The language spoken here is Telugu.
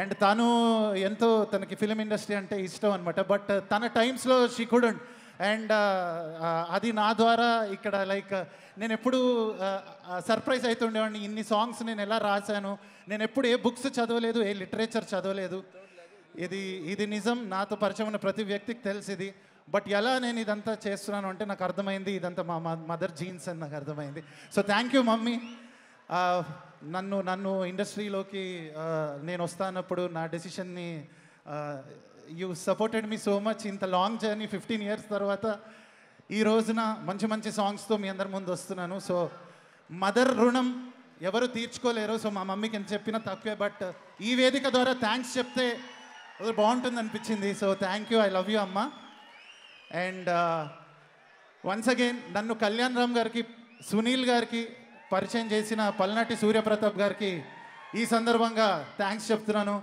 అండ్ తను ఎంతో తనకి ఫిలిం ఇండస్ట్రీ అంటే ఇష్టం అనమాట. బట్ తన టైమ్స్లో షీ కుడెంట్. అండ్ అది నా ద్వారా ఇక్కడ లైక్ నేను ఎప్పుడు సర్ప్రైజ్ అవుతుండేవాడిని. ఇన్ని సాంగ్స్ నేను ఎలా రాశాను, నేను ఎప్పుడు ఏ బుక్స్ చదవలేదు, ఏ లిటరేచర్ చదవలేదు. ఇది నిజం. నాతో పరిచయం ఉన్న ప్రతి వ్యక్తికి తెలుసు ఇది. బట్ ఎలా నేను ఇదంతా చేస్తున్నాను అంటే నాకు అర్థమైంది ఇదంతా మా మదర్ జీన్స్ అని నాకు అర్థమైంది. So thank you mummy. నన్ను ఇండస్ట్రీలోకి నేను వస్తానప్పుడు నా డెసిషన్ని you supported me so much. ఇంత లాంగ్ జర్నీ 15 years తర్వాత ఈ రోజున మంచి మంచి సాంగ్స్తో మీ అందరి ముందు వస్తున్నాను. సో మదర్ రుణం ఎవరు తీర్చుకోలేరు. సో మా మమ్మీకి ఎంత చెప్పినా తక్కువే. బట్ ఈ వేదిక ద్వారా థ్యాంక్స్ చెప్తే బాగుంటుంది అనిపించింది. So thank you. I love you అమ్మ. అండ్ వన్స్ అగైన్ నన్ను కళ్యాణ్ రామ్ గారికి, సునీల్ గారికి పరిచయం చేసిన పల్నాటి సూర్యప్రతాప్ గారికి ఈ సందర్భంగా థ్యాంక్స్ చెప్తున్నాను.